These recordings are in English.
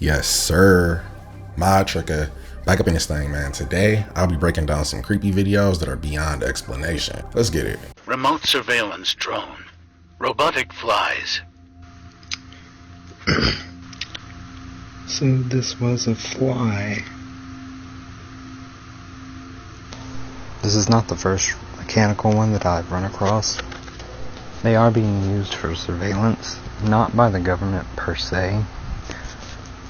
Yes, sir. Mod Tricker, back up in this thing, man. Today, I'll be breaking down some creepy videos that are beyond explanation. Let's get it. Remote surveillance drone. Robotic flies. So this was a fly. This is not the first mechanical one that I've run across. They are being used for surveillance, not by the government per se,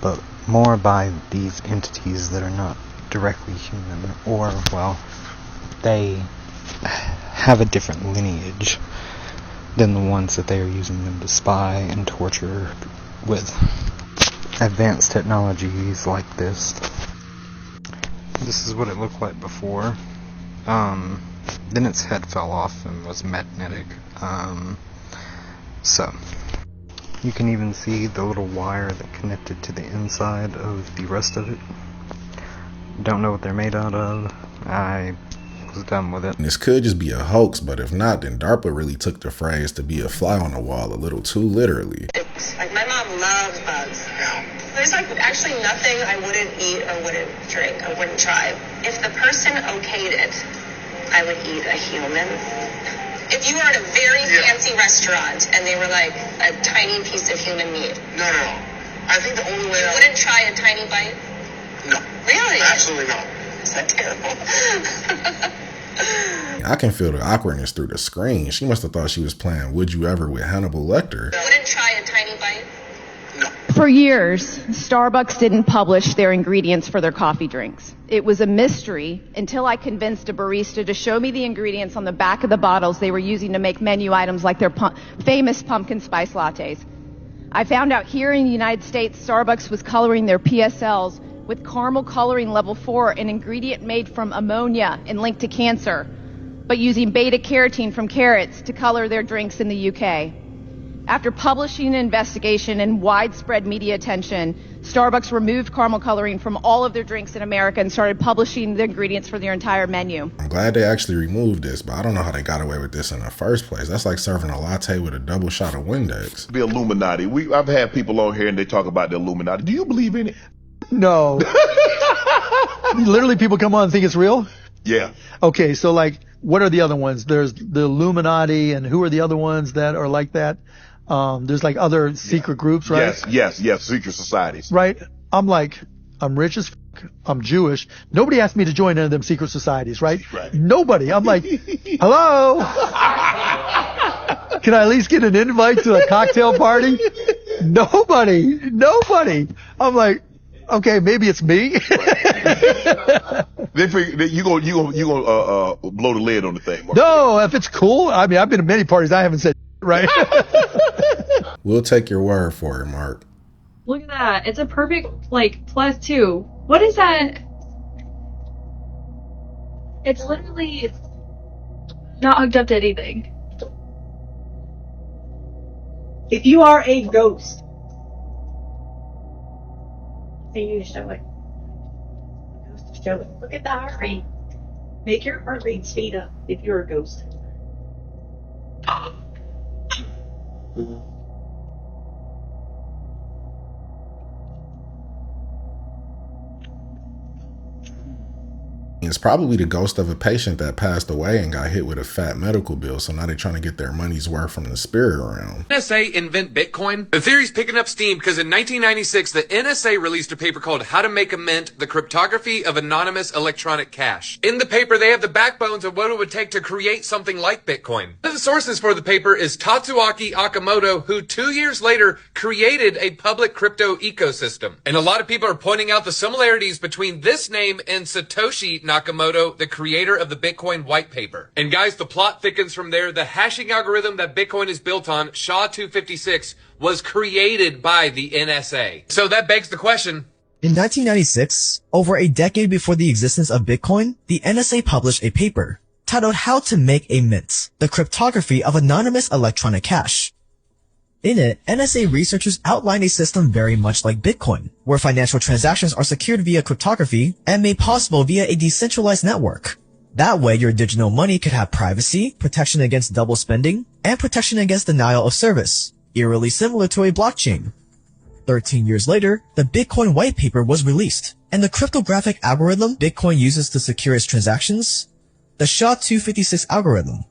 but more by these entities that are not directly human, or, well, they have a different lineage than the ones that they are using them to spy and torture with advanced technologies like this. This is what it looked like before. Then its head fell off and was magnetic. So you can even see the little wire that connected to the inside of the rest of it. Don't know what they're made out of. I was done with it. This could just be a hoax, but if not, then DARPA really took the phrase to be a fly on the wall a little too literally. It's like my mom loves bugs. There's like actually nothing I wouldn't eat or wouldn't drink or wouldn't try. If the person okayed it, I would eat a human. If you were at a very fancy restaurant and they were like a tiny piece of human meat. No. I think the only way You wouldn't try a tiny bite? No. Really? Absolutely not. Is that terrible? I can feel the awkwardness through the screen. She must have thought she was playing Would You Ever with Hannibal Lecter. You wouldn't try a tiny bite? No. For years, Starbucks didn't publish their ingredients for their coffee drinks. It was a mystery until I convinced a barista to show me the ingredients on the back of the bottles they were using to make menu items like their famous pumpkin spice lattes. I found out here in the United States, Starbucks was coloring their PSLs with caramel coloring level 4, an ingredient made from ammonia and linked to cancer, but using beta-carotene from carrots to color their drinks in the UK. After publishing an investigation and widespread media attention, Starbucks removed caramel coloring from all of their drinks in America and started publishing the ingredients for their entire menu. I'm glad they actually removed this, but I don't know how they got away with this in the first place. That's like serving a latte with a double shot of Windex. The Illuminati. I've had people on here and they talk about the Illuminati. Do you believe in it? No. Literally, people come on and think it's real? Yeah. Okay, so like, what are the other ones? There's the Illuminati, and who are the other ones that are like that? There's like other secret groups, right? Yes, secret societies. Right? I'm rich as fuck. I'm Jewish. Nobody asked me to join any of them secret societies, right? Right. Nobody. I'm like, hello? Can I at least get an invite to a cocktail party? Nobody. I'm like, okay, maybe it's me. They figure that you gonna blow the lid on the thing, Mark. No, if it's cool. I mean, I've been to many parties. I haven't said right. We'll take your word for it, Mark. Look at that. It's a perfect, +2. What is that? It's literally not hooked up to anything. If you are a ghost, They need to show it. ghost show it. Look at the heart rate. Make your heart rate speed up if you're a ghost. It's probably the ghost of a patient that passed away and got hit with a fat medical bill, so now they're trying to get their money's worth from the spirit realm. NSA invent Bitcoin? The theory's picking up steam because in 1996, the NSA released a paper called How to Make a Mint, the Cryptography of Anonymous Electronic Cash. In the paper, they have the backbones of what it would take to create something like Bitcoin. One of the sources for the paper is Tatsuaki Akamoto, who 2 years later created a public crypto ecosystem. And a lot of people are pointing out the similarities between this name and Satoshi Nakamoto, the creator of the Bitcoin white paper. And guys, the plot thickens from there. The hashing algorithm that Bitcoin is built on, SHA-256, was created by the NSA. So that begs the question. In 1996, over a decade before the existence of Bitcoin, the NSA published a paper titled How to Make a Mint, the Cryptography of Anonymous Electronic Cash. In it, NSA researchers outlined a system very much like Bitcoin, where financial transactions are secured via cryptography and made possible via a decentralized network. That way, your digital money could have privacy, protection against double spending, and protection against denial of service, eerily similar to a blockchain. 13 years later, the Bitcoin white paper was released, and the cryptographic algorithm Bitcoin uses to secure its transactions, the SHA-256 algorithm.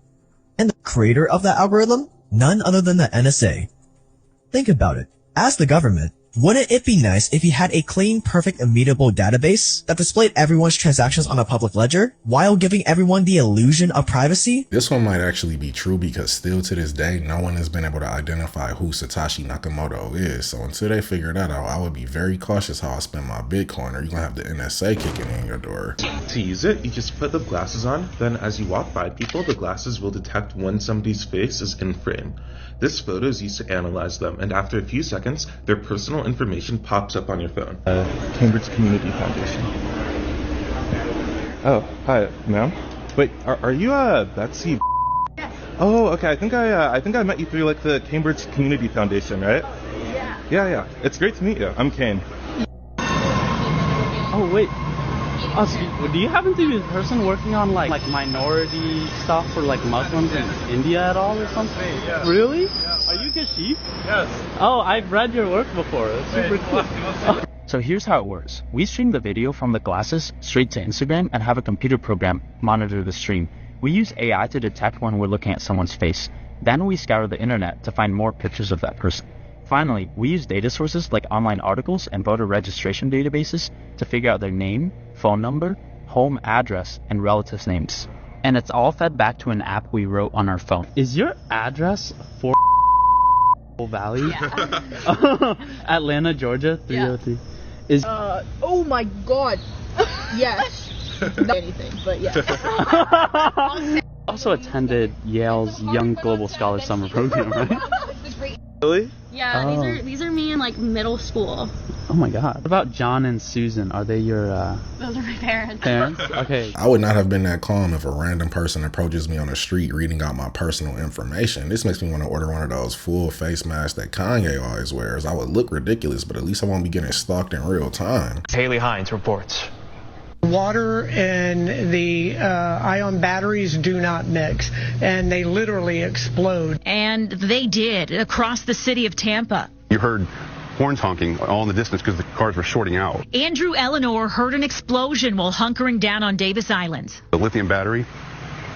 And the creator of that algorithm? None other than the NSA. Think about it. As the government, wouldn't it be nice if you had a clean, perfect, immutable database that displayed everyone's transactions on a public ledger while giving everyone the illusion of privacy? This one might actually be true because still to this day, no one has been able to identify who Satoshi Nakamoto is. So until they figure that out, I would be very cautious how I spend my Bitcoin, or you're gonna have the NSA kicking in your door. To use it, you just put the glasses on, then as you walk by people, the glasses will detect when somebody's face is in frame. This photo is used to analyze them, and after a few seconds, their personal information pops up on your phone. Cambridge Community Foundation. Oh, hi, ma'am. Wait, are you Betsy? Yes. Oh, okay. I think I met you through like the Cambridge Community Foundation, right? Yeah. Yeah. It's great to meet you. I'm Kane. Oh wait. So do you happen to be the person working on like minority stuff for like Muslims in India at all or something? Yeah. Really? Yeah. Are you Kashif? Yes. Oh, I've read your work before. It's super cool. So here's how it works. We stream the video from the glasses straight to Instagram and have a computer program monitor the stream. We use AI to detect when we're looking at someone's face. Then we scour the internet to find more pictures of that person. Finally, we use data sources like online articles and voter registration databases to figure out their name, phone number, home address, and relatives' names. And it's all fed back to an app we wrote on our phone. Is your address 4 Valley? Yeah. Atlanta, Georgia, 303. Yeah. Is oh my god. Yes. Not anything, but yeah. Also attended Yale's Young Global Scholar Summer Program, right? Really? Yeah, these are me in like middle school. Oh my god. What about John and Susan? Are they your Those are my parents. Parents? Okay. I would not have been that calm if a random person approaches me on the street reading out my personal information. This makes me want to order one of those full face masks that Kanye always wears. I would look ridiculous, but at least I won't be getting stalked in real time. Haley Hines reports. Water and the ion batteries do not mix, and they literally explode. And they did across the city of Tampa. You heard horns honking all in the distance because the cars were shorting out. Andrew Eleanor heard an explosion while hunkering down on Davis Island. The lithium battery,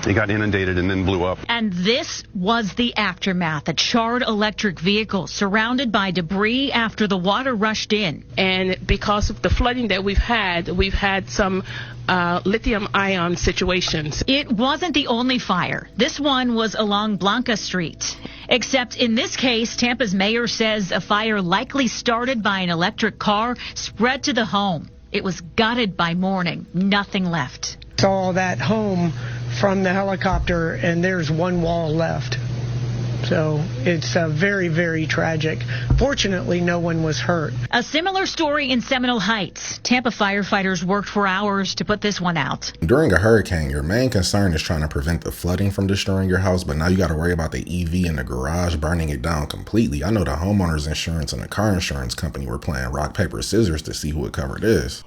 it got inundated and then blew up. And this was the aftermath, a charred electric vehicle surrounded by debris after the water rushed in. And because of the flooding that we've had some lithium ion situations. It wasn't the only fire. This one was along Blanca Street. Except in this case, Tampa's mayor says a fire likely started by an electric car spread to the home. It was gutted by morning. Nothing left. Saw that home from the helicopter, and there's one wall left. So it's very, very tragic. Fortunately, no one was hurt. A similar story in Seminole Heights. Tampa firefighters worked for hours to put this one out. During a hurricane, your main concern is trying to prevent the flooding from destroying your house, but now you got to worry about the EV in the garage burning it down completely. I know the homeowner's insurance and the car insurance company were playing rock, paper, scissors to see who would cover this.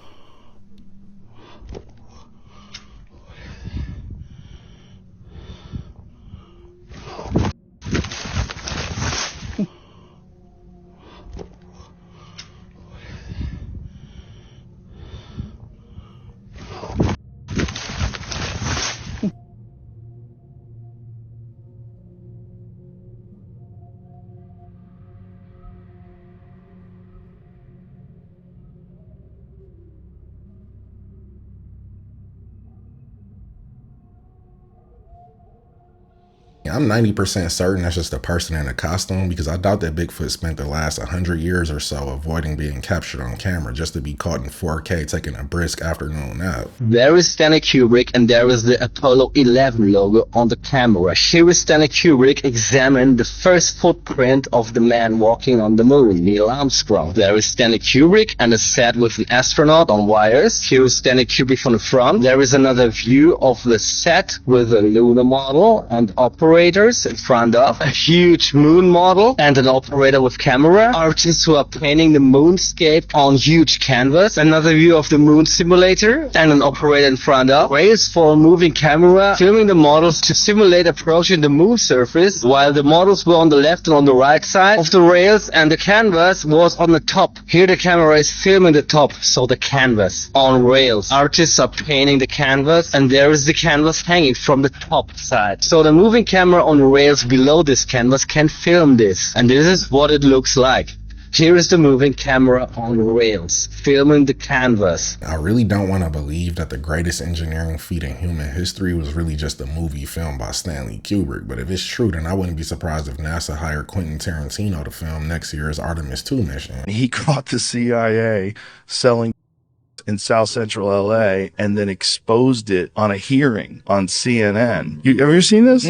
I'm 90% certain that's just a person in a costume, because I doubt that Bigfoot spent the last 100 years or so avoiding being captured on camera just to be caught in 4K taking a brisk afternoon nap. There is Stanley Kubrick, and there is the Apollo 11 logo on the camera. Here is Stanley Kubrick examine the first footprint of the man walking on the moon, Neil Armstrong. There is Stanley Kubrick and a set with an astronaut on wires. Here is Stanley Kubrick from the front. There is another view of the set with a lunar model and operator. operators in front of, a huge moon model, and an operator with camera, artists who are painting the moonscape on huge canvas, another view of the moon simulator, and an operator in front of, rails for a moving camera, filming the models to simulate approaching the moon surface, while the models were on the left and on the right side of the rails, and the canvas was on the top. Here the camera is filming the top, so the canvas on rails. Artists are painting the canvas, and there is the canvas hanging from the top side. So the moving camera on rails below this canvas can film this, and this is what it looks like. Here is the moving camera on rails, filming the canvas. I really don't want to believe that the greatest engineering feat in human history was really just a movie filmed by Stanley Kubrick, but if it's true, then I wouldn't be surprised if NASA hired Quentin Tarantino to film next year's Artemis 2 mission. He caught the CIA selling in South Central LA and then exposed it on a hearing on CNN. You ever seen this?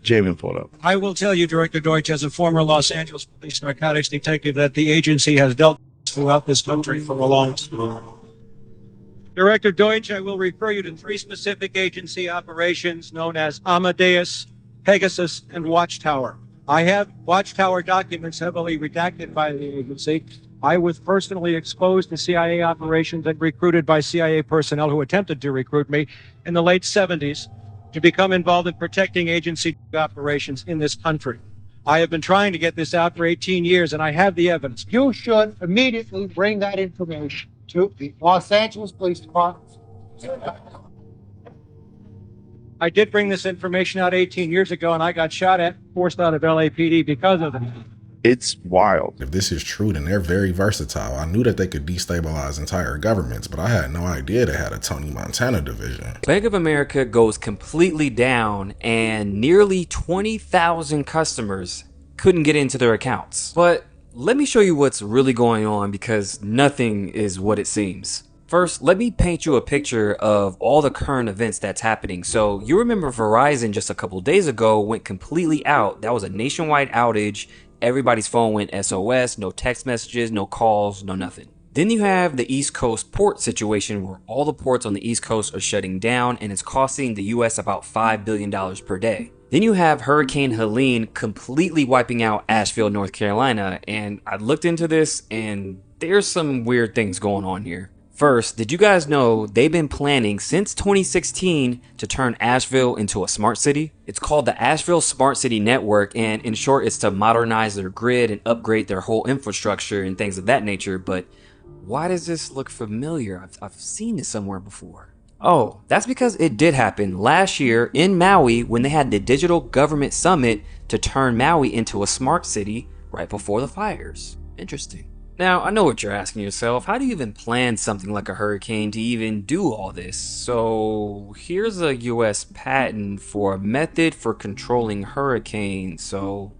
Jamie, pull it up. I will tell you, Director Deutsch, as a former Los Angeles police narcotics detective, that the agency has dealt throughout this country for a long time. Director Deutsch, I will refer you to 3 specific agency operations known as Amadeus, Pegasus, and Watchtower. I have Watchtower documents heavily redacted by the agency. I was personally exposed to CIA operations and recruited by CIA personnel who attempted to recruit me in the late 70s to become involved in protecting agency operations in this country. I have been trying to get this out for 18 years, and I have the evidence. You should immediately bring that information to the Los Angeles Police Department. I did bring this information out 18 years ago, and I got shot at, forced out of LAPD because of it. It's wild. If this is true, then they're very versatile. I knew that they could destabilize entire governments, but I had no idea they had a Tony Montana division. Bank of America goes completely down and nearly 20,000 customers couldn't get into their accounts. But let me show you what's really going on, because nothing is what it seems. First, let me paint you a picture of all the current events that's happening. So you remember Verizon just a couple days ago went completely out. That was a nationwide outage. Everybody's phone went SOS, no text messages, no calls, no nothing. Then you have the East Coast port situation where all the ports on the East Coast are shutting down and it's costing the US about $5 billion per day. Then you have Hurricane Helene completely wiping out Asheville, North Carolina, and I looked into this and there's some weird things going on here. First, did you guys know they've been planning since 2016 to turn Asheville into a smart city? It's called the Asheville Smart City Network, and in short, it's to modernize their grid and upgrade their whole infrastructure and things of that nature. But why does this look familiar? I've seen this somewhere before. Oh, that's because it did happen last year in Maui when they had the Digital Government Summit to turn Maui into a smart city right before the fires. Interesting. Now, I know what you're asking yourself. How do you even plan something like a hurricane to even do all this? So here's a US patent for a method for controlling hurricanes. So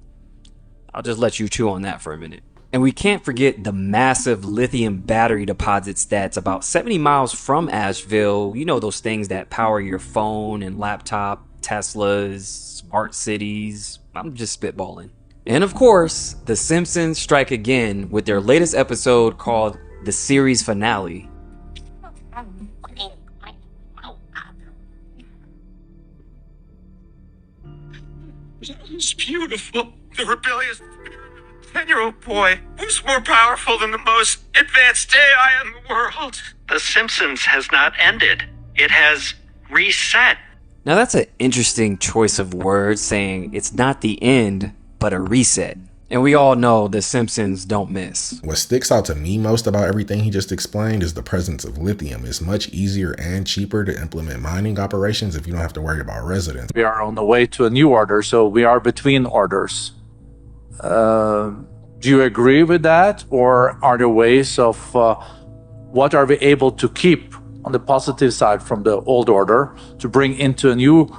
I'll just let you chew on that for a minute. And we can't forget the massive lithium battery deposits that's about 70 miles from Asheville. You know, those things that power your phone and laptop, Teslas, smart cities. I'm just spitballing. And of course, The Simpsons strike again with their latest episode called the series finale. It's beautiful. The rebellious 10-year-old boy who's more powerful than the most advanced AI in the world. The Simpsons has not ended. It has reset. Now that's an interesting choice of words, saying it's not the end, but a reset. And we all know the Simpsons don't miss. What sticks out to me most about everything he just explained is the presence of lithium. It's much easier and cheaper to implement mining operations if you don't have to worry about residents. We are on the way to a new order, so we are between orders. Do you agree with that? Or are there ways of what are we able to keep on the positive side from the old order to bring into a new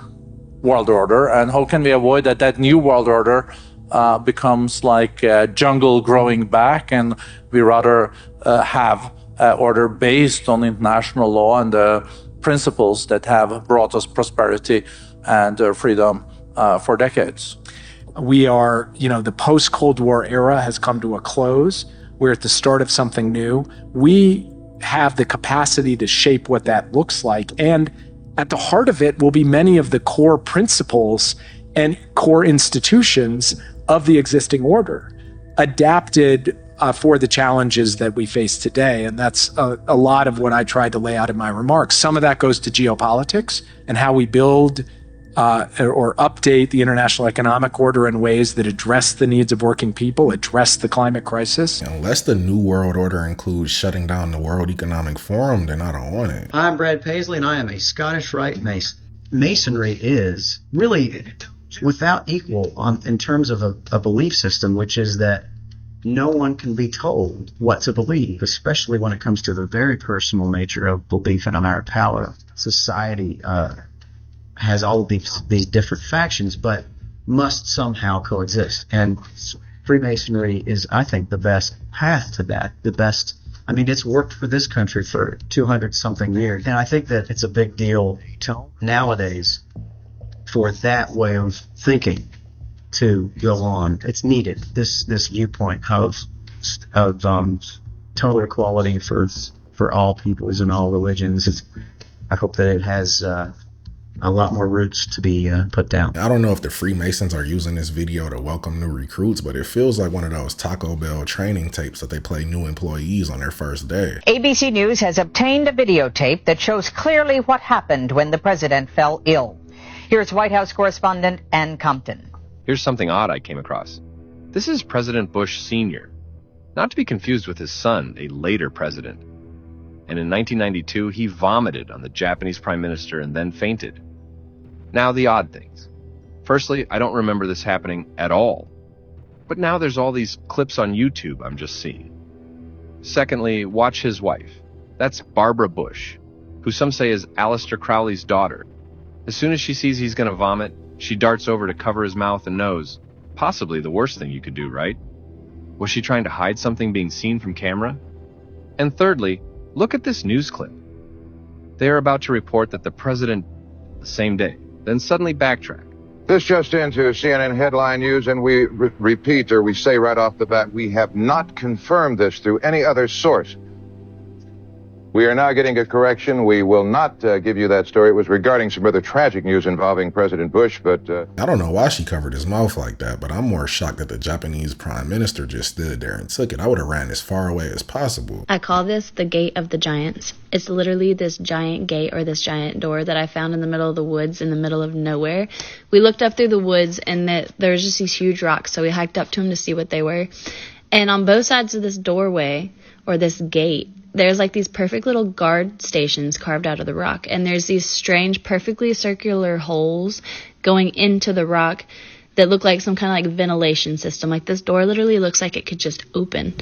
world order? And how can we avoid that new world order becomes like a jungle growing back, and we rather have an order based on international law and the principles that have brought us prosperity and freedom for decades? We are, the post-Cold War era has come to a close. We're at the start of something new. We have the capacity to shape what that looks like. And at the heart of it will be many of the core principles and core institutions of the existing order, adapted for the challenges that we face today. And that's a lot of what I tried to lay out in my remarks. Some of that goes to geopolitics and how we build or update the international economic order in ways that address the needs of working people, address the climate crisis. Unless the New World Order includes shutting down the World Economic Forum, then I don't want it. I'm Brad Paisley, and I am a Scottish Rite Mason. Masonry is really without equal in terms of a belief system, which is that no one can be told what to believe, especially when it comes to the very personal nature of belief in a higher power. Society has all of these different factions, but must somehow coexist. And Freemasonry is, I think, the best path to that. The best. I mean, it's worked for this country for 200-something years, and I think that it's a big deal nowadays for that way of thinking to go on. It's needed. This viewpoint of total equality for all peoples and all religions. I hope that it has a lot more roots to be put down. I don't know if the Freemasons are using this video to welcome new recruits, but it feels like one of those Taco Bell training tapes that they play new employees on their first day. ABC News has obtained a videotape that shows clearly what happened when the president fell ill. Here's White House correspondent Ann Compton. Here's something odd I came across. This is President Bush Sr., not to be confused with his son, a later president. And in 1992, he vomited on the Japanese prime minister and then fainted. Now, the odd things. Firstly, I don't remember this happening at all. But now there's all these clips on YouTube I'm just seeing. Secondly, watch his wife. That's Barbara Bush, who some say is Aleister Crowley's daughter. As soon as she sees he's going to vomit, she darts over to cover his mouth and nose. Possibly the worst thing you could do, right? Was she trying to hide something being seen from camera? And thirdly, look at this news clip. They are about to report that the president, the same day, then suddenly backtrack. This just into CNN headline news, and we repeat, or we say right off the bat, we have not confirmed this through any other source. We are now getting a correction. We will not give you that story. It was regarding some rather tragic news involving President Bush, but... I don't know why she covered his mouth like that, but I'm more shocked that the Japanese prime minister just stood there and took it. I would have ran as far away as possible. I call this the Gate of the Giants. It's literally this giant gate or this giant door that I found in the middle of the woods in the middle of nowhere. We looked up through the woods and there was just these huge rocks, so we hiked up to them to see what they were. And on both sides of this doorway or this gate, there's like these perfect little guard stations carved out of the rock. And there's these strange, perfectly circular holes going into the rock that look like some kind of like ventilation system. Like this door literally looks like it could just open.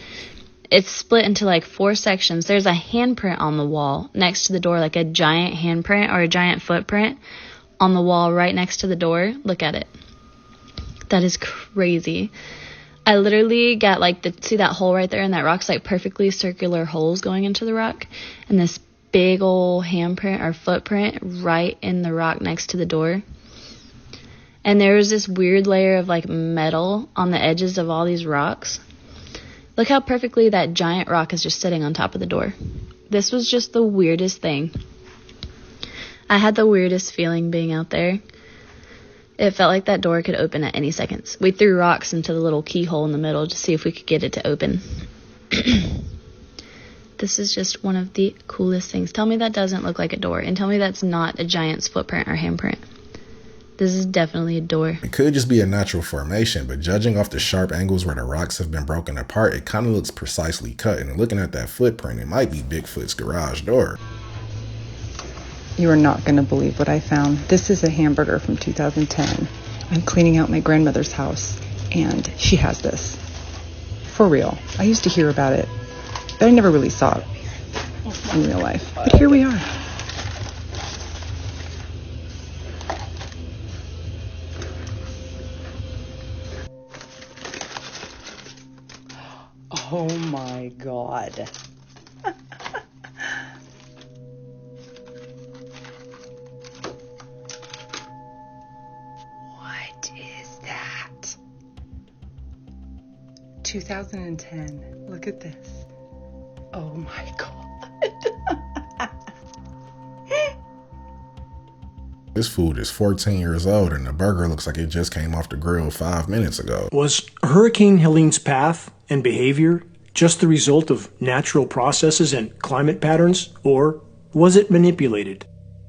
It's split into like 4 sections. There's a handprint on the wall next to the door, like a giant handprint or a giant footprint on the wall right next to the door. Look at it. That is crazy. I literally got like see that hole right there in that rock's like perfectly circular holes going into the rock, and this big old handprint or footprint right in the rock next to the door. And there was this weird layer of like metal on the edges of all these rocks. Look how perfectly that giant rock is just sitting on top of the door. This was just the weirdest thing. I had the weirdest feeling being out there. It felt like that door could open at any second. We threw rocks into the little keyhole in the middle to see if we could get it to open. This is just one of the coolest things. Tell me that doesn't look like a door, and tell me that's not a giant's footprint or handprint. This is definitely a door. It could just be a natural formation, but judging off the sharp angles where the rocks have been broken apart, it kind of looks precisely cut. And looking at that footprint, it might be Bigfoot's garage door. You are not going to believe what I found. This is a hamburger from 2010. I'm cleaning out my grandmother's house, and she has this. For real. I used to hear about it, but I never really saw it in real life. But here we are. Oh my God. What is that? 2010. Look at this. Oh my God. This food is 14 years old and the burger looks like it just came off the grill 5 minutes ago. Was Hurricane Helene's path and behavior just the result of natural processes and climate patterns, or was it manipulated?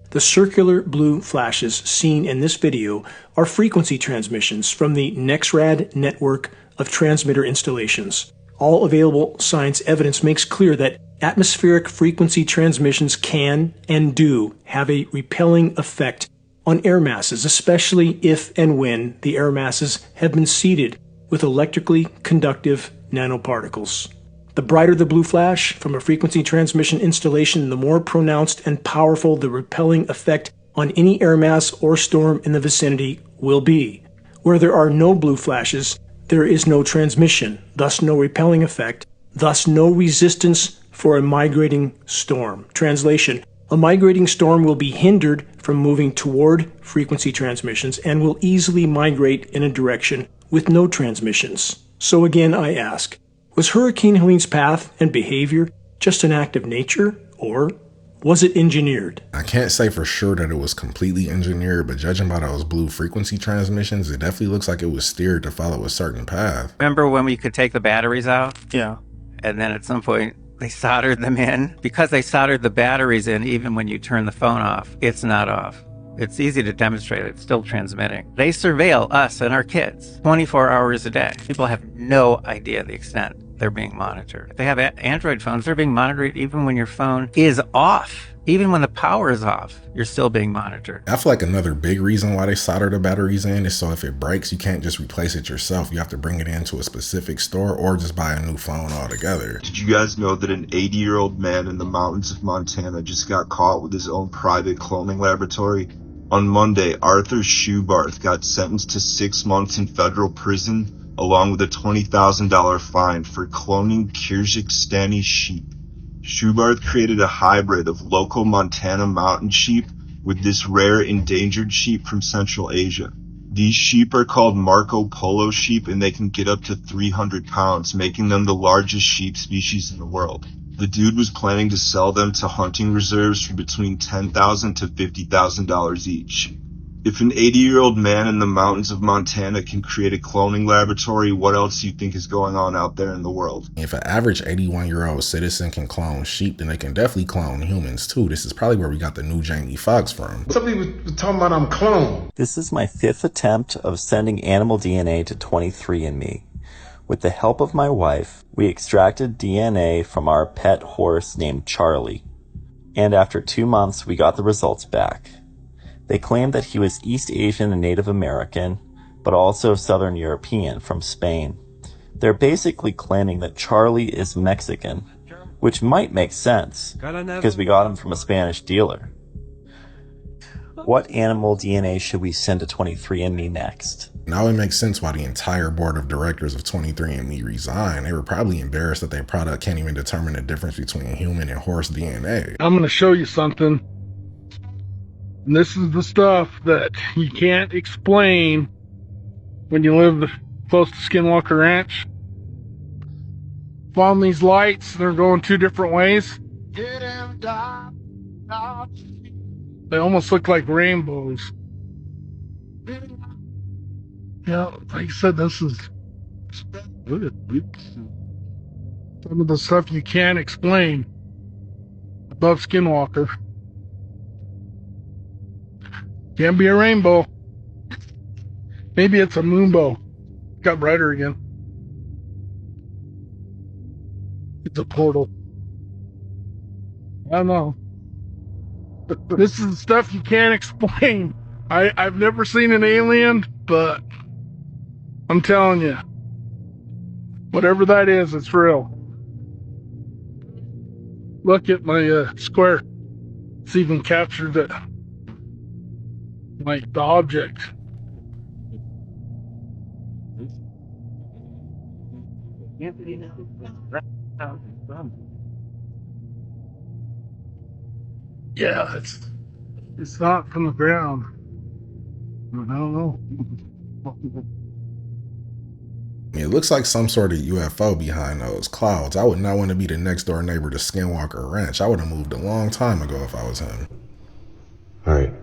The circular blue flashes seen in this video are frequency transmissions from the NEXRAD network of transmitter installations. All available science evidence makes clear that atmospheric frequency transmissions can and do have a repelling effect on air masses, especially if and when the air masses have been seeded with electrically conductive nanoparticles. The brighter the blue flash from a frequency transmission installation, the more pronounced and powerful the repelling effect on any air mass or storm in the vicinity will be. Where there are no blue flashes, there is no transmission, thus no repelling effect, thus no resistance for a migrating storm. Translation: a migrating storm will be hindered from moving toward frequency transmissions and will easily migrate in a direction with no transmissions. So again, I ask, was Hurricane Helene's path and behavior just an act of nature, or was it engineered? I can't say for sure that it was completely engineered, but judging by those blue frequency transmissions, it definitely looks like it was steered to follow a certain path. Remember when we could take the batteries out? Yeah. And then at some point, they soldered them in. Because they soldered the batteries in, even when you turn the phone off, it's not off. It's easy to demonstrate. It's still transmitting. They surveil us and our kids 24 hours a day. People have no idea the extent they're being monitored. If they have Android phones, they're being monitored even when your phone is off. Even when the power is off, you're still being monitored. I feel like another big reason why they solder the batteries in is so if it breaks, you can't just replace it yourself. You have to bring it into a specific store or just buy a new phone altogether. Did you guys know that an 80-year-old man in the mountains of Montana just got caught with his own private cloning laboratory? On Monday, Arthur Schubarth got sentenced to 6 months in federal prison, along with a $20,000 fine for cloning Kyrgyzstani sheep. Schubarth created a hybrid of local Montana mountain sheep with this rare endangered sheep from Central Asia. These sheep are called Marco Polo sheep, and they can get up to 300 pounds, making them the largest sheep species in the world. The dude was planning to sell them to hunting reserves for between $10,000 to $50,000 each. If an 80-year-old man in the mountains of Montana can create a cloning laboratory, what else do you think is going on out there in the world? If an average 81-year-old citizen can clone sheep, then they can definitely clone humans too. This is probably where we got the new Jamie Foxx from. Somebody was talking about I'm cloned. This is my 5th attempt of sending animal DNA to 23andMe. With the help of my wife, we extracted DNA from our pet horse named Charlie. And after 2 months, we got the results back. They claimed that he was East Asian and Native American, but also Southern European from Spain. They're basically claiming that Charlie is Mexican, which might make sense, because we got him from a Spanish dealer. What animal DNA should we send to 23andMe next? Now it makes sense why the entire board of directors of 23andMe resigned. They were probably embarrassed that their product can't even determine the difference between human and horse DNA. I'm going to show you something. And this is the stuff that you can't explain when you live close to Skinwalker Ranch. Found these lights, they're going 2 different ways. They almost look like rainbows. Yeah, like I said, this is some of the stuff you can't explain above Skinwalker. Can't be a rainbow. Maybe it's a moonbow. Got brighter again. It's a portal. I don't know. This is stuff you can't explain. I've never seen an alien, but I'm telling you, whatever that is, it's real. Look at my square. It's even captured it. Like the object. Yeah, it's not from the ground. I don't know. It looks like some sort of UFO behind those clouds. I would not want to be the next door neighbor to Skinwalker Ranch. I would have moved a long time ago if I was him. All right.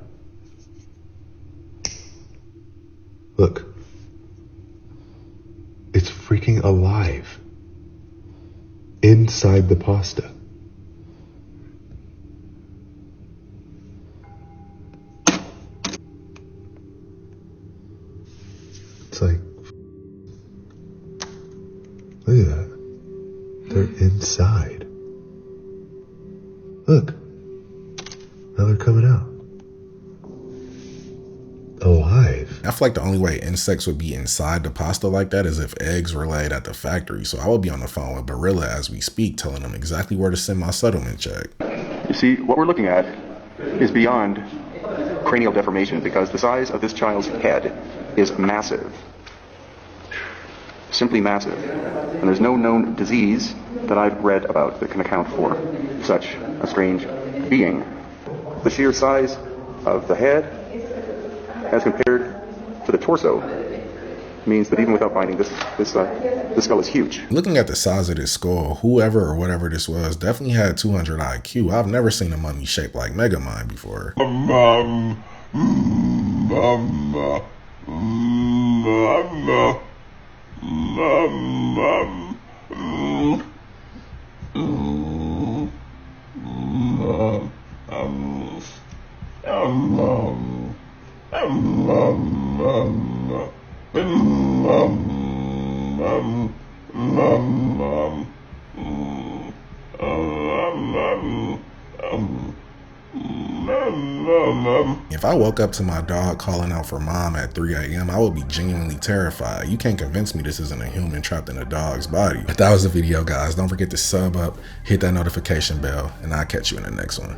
Look. It's freaking alive. Inside the pasta. It's like, look at that. They're inside. Look. Now they're coming out. Alive. I feel like the only way insects would be inside the pasta like that is if eggs were laid at the factory. So I will be on the phone with Barilla as we speak, telling them exactly where to send my settlement check. You see, what we're looking at is beyond cranial deformation because the size of this child's head is massive. Simply massive. And there's no known disease that I've read about that can account for such a strange being. The sheer size of the head as compared to the torso means that even without binding, this skull is huge. Looking at the size of this skull, whoever or whatever this was definitely had 200 IQ. I've never seen a mummy shaped like Megamind before. If I woke up to my dog calling out for mom at 3 a.m., I would be genuinely terrified. You can't convince me this isn't a human trapped in a dog's body. But that was the video, guys. Don't forget to sub up, hit that notification bell, and I'll catch you in the next one.